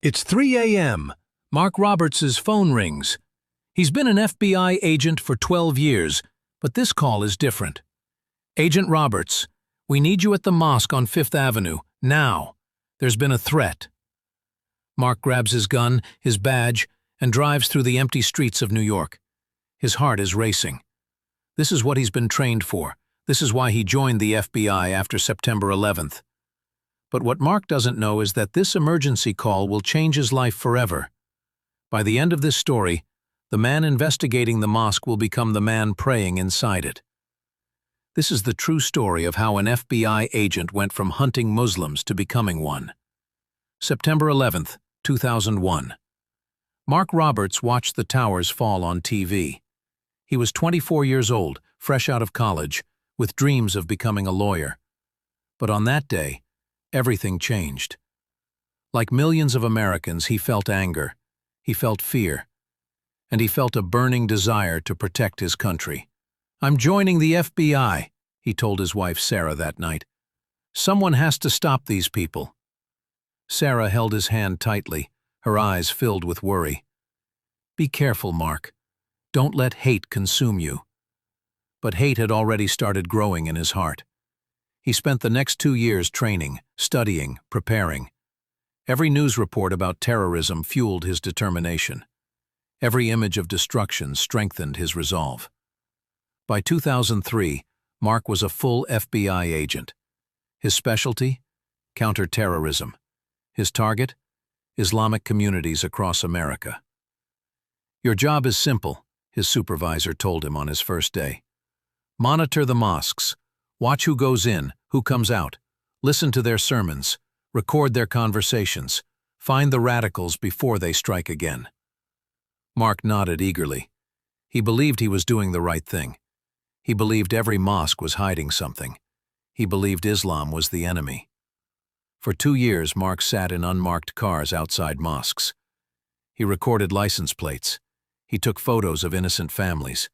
It's 3 a.m. Mark Roberts' phone rings. He's been an FBI agent for 12 years, but this call is different. Agent Roberts, we need you at the mosque on Fifth Avenue, now. There's been a threat. Mark grabs his gun, his badge, and drives through the empty streets of New York. His heart is racing. This is what he's been trained for. This is why he joined the FBI after September 11th. But what Mark doesn't know is that this emergency call will change his life forever. By the end of this story, the man investigating the mosque will become the man praying inside it. This is the true story of how an FBI agent went from hunting Muslims to becoming one. September 11th, 2001. Mark Roberts watched the towers fall on TV. He was 24 years old, fresh out of college, with dreams of becoming a lawyer. But on that day, everything changed. Like millions of Americans, he felt anger, he felt fear, and he felt a burning desire to protect his country. "I'm joining the FBI," he told his wife Sarah that night. "Someone has to stop these people." Sarah held his hand tightly, her eyes filled with worry. "Be careful, Mark. Don't let hate consume you." But hate had already started growing in his heart. He spent the next 2 years training, studying, preparing. Every news report about terrorism fueled his determination. Every image of destruction strengthened his resolve. By 2003, Mark was a full FBI agent. His specialty? Counterterrorism. His target? Islamic communities across America. "Your job is simple," his supervisor told him on his first day. "Monitor the mosques. Watch who goes in, who comes out. Listen to their sermons. Record their conversations. Find the radicals before they strike again." Mark nodded eagerly. He believed he was doing the right thing. He believed every mosque was hiding something. He believed Islam was the enemy. For 2 years, Mark sat in unmarked cars outside mosques. He recorded license plates. He took photos of innocent families.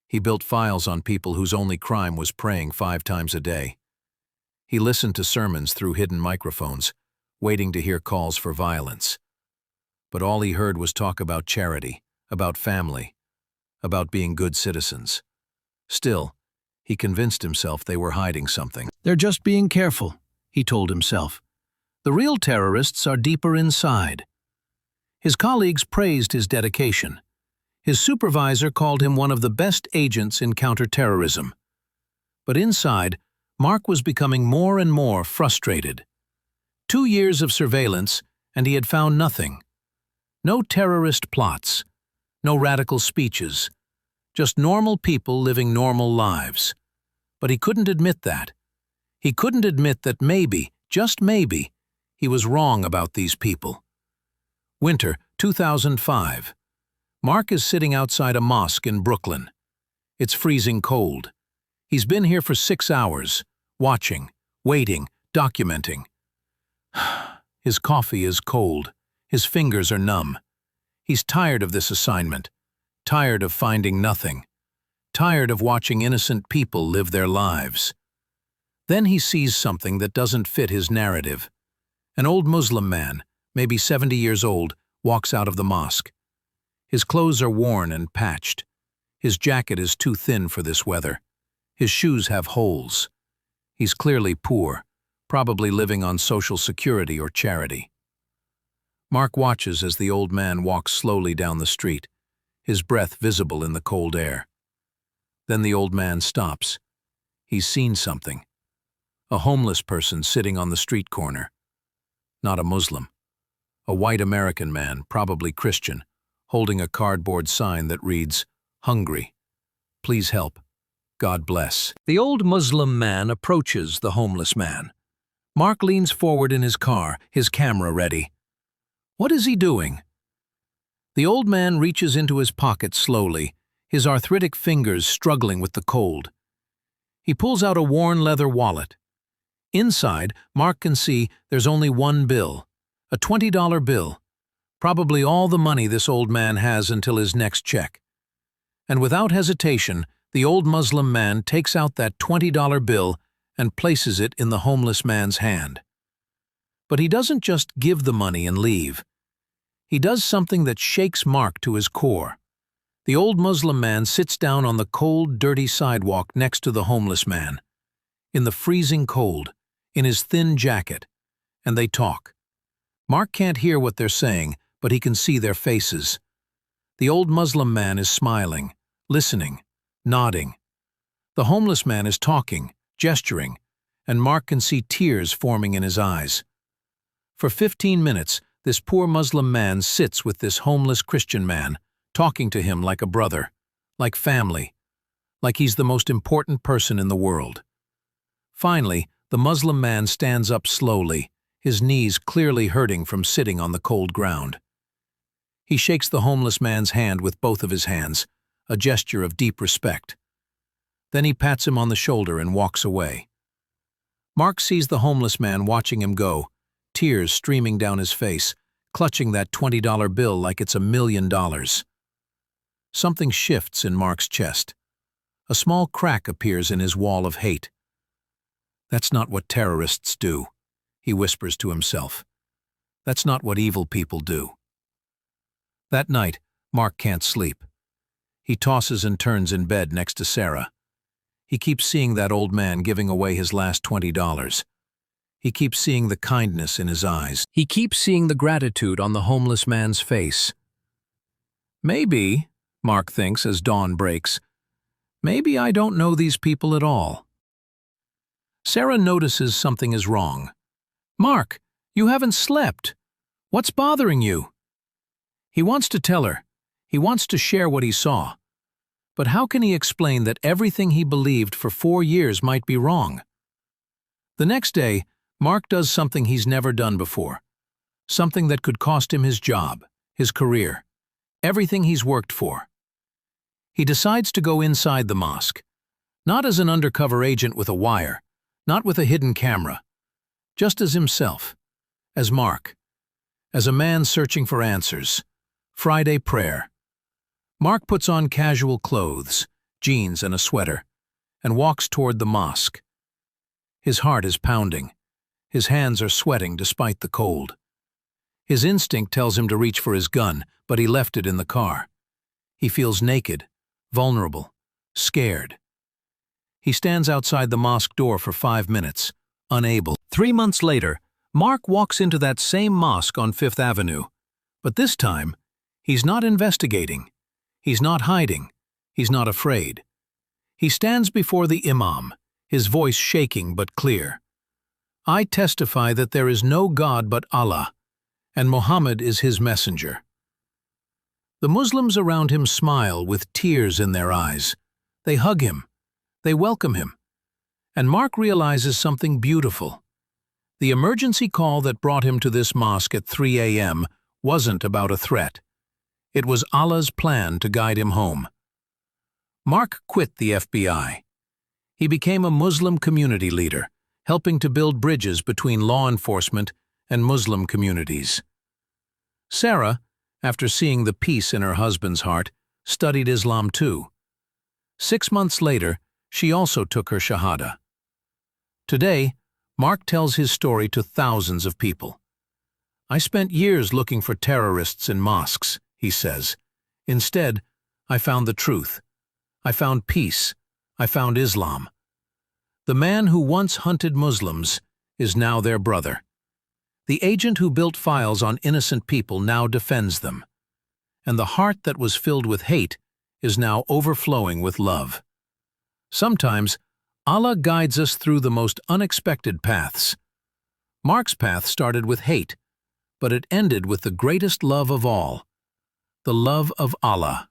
He built files on people whose only crime was praying 5 times a day. He listened to sermons through hidden microphones, waiting to hear calls for violence. But all he heard was talk about charity, about family, about being good citizens. Still, he convinced himself they were hiding something. "They're just being careful," he told himself. "The real terrorists are deeper inside." His colleagues praised his dedication. His supervisor called him one of the best agents in counterterrorism. But inside, Mark was becoming more and more frustrated. 2 years of surveillance, and he had found nothing. No terrorist plots, no radical speeches, just normal people living normal lives. But he couldn't admit that. He couldn't admit that maybe, just maybe, he was wrong about these people. Winter 2005. Mark is sitting outside a mosque in Brooklyn. It's freezing cold. He's been here for 6 hours, watching, waiting, documenting. His coffee is cold. His fingers are numb. He's tired of this assignment, tired of finding nothing, tired of watching innocent people live their lives. Then he sees something that doesn't fit his narrative. An old Muslim man, maybe 70 years old, walks out of the mosque. His clothes are worn and patched. His jacket is too thin for this weather. His shoes have holes. He's clearly poor, probably living on Social Security or charity. Mark watches as the old man walks slowly down the street, his breath visible in the cold air. Then the old man stops. He's seen something. A homeless person sitting on the street corner. Not a Muslim. A white American man, probably Christian, holding a cardboard sign that reads, "Hungry. Please help. God bless." The old Muslim man approaches the homeless man. Mark leans forward in his car, his camera ready. What is he doing? The old man reaches into his pocket slowly, his arthritic fingers struggling with the cold. He pulls out a worn leather wallet. Inside, Mark can see there's only one bill, a $20 bill, probably all the money this old man has until his next check. And without hesitation, the old Muslim man takes out that $20 bill and places it in the homeless man's hand. But he doesn't just give the money and leave. he does something that shakes Mark to his core. The old Muslim man sits down on the cold, dirty sidewalk next to the homeless man, in the freezing cold, in his thin jacket, and they talk. Mark can't hear what they're saying, but he can see their faces. The old Muslim man is smiling, listening, nodding. The homeless man is talking, gesturing, and Mark can see tears forming in his eyes. For 15 minutes, this poor Muslim man sits with this homeless Christian man, talking to him like a brother, like family, like he's the most important person in the world. Finally, the Muslim man stands up slowly, his knees clearly hurting from sitting on the cold ground. He shakes the homeless man's hand with both of his hands, a gesture of deep respect. Then he pats him on the shoulder and walks away. Mark sees the homeless man watching him go, tears streaming down his face, clutching that $20 bill like it's $1 million. Something shifts in Mark's chest. A small crack appears in his wall of hate. That's not what terrorists do, he whispers to himself. That's not what evil people do. That night, Mark can't sleep. He tosses and turns in bed next to Sarah. He keeps seeing that old man giving away his last $20. He keeps seeing the kindness in his eyes. He keeps seeing the gratitude on the homeless man's face. Maybe, Mark thinks as dawn breaks, maybe I don't know these people at all. Sarah notices something is wrong. Mark, you haven't slept. What's bothering you? He wants to tell her. He wants to share what he saw. But how can he explain that everything he believed for 4 years might be wrong? The next day, Mark does something he's never done before. Something that could cost him his job, his career, everything he's worked for. He decides to go inside the mosque. Not as an undercover agent with a wire, not with a hidden camera. Just as himself, as Mark, as a man searching for answers. Friday prayer. Mark puts on casual clothes, jeans and a sweater, and walks toward the mosque. His heart is pounding. His hands are sweating despite the cold. His instinct tells him to reach for his gun, but he left it in the car. He feels naked, vulnerable, scared. He stands outside the mosque door for 5 minutes, unable. 3 months later, Mark walks into that same mosque on 5th Avenue. But this time, he's not investigating. He's not hiding. He's not afraid. He stands before the imam, his voice shaking but clear. I testify that there is no God but Allah, and Muhammad is his messenger. The Muslims around him smile with tears in their eyes. They hug him. They welcome him. And Mark realizes something beautiful. The emergency call that brought him to this mosque at 3 a.m. wasn't about a threat. It was Allah's plan to guide him home. Mark quit the FBI. He became a Muslim community leader, helping to build bridges between law enforcement and Muslim communities. Sarah, after seeing the peace in her husband's heart, studied Islam too. 6 months later, she also took her Shahada. Today, Mark tells his story to thousands of people. I spent years looking for terrorists in mosques, he says. Instead, I found the truth. I found peace. I found Islam. The man who once hunted Muslims is now their brother. The agent who built files on innocent people now defends them. And the heart that was filled with hate is now overflowing with love. Sometimes, Allah guides us through the most unexpected paths. Mark's path started with hate, but it ended with the greatest love of all, the love of Allah.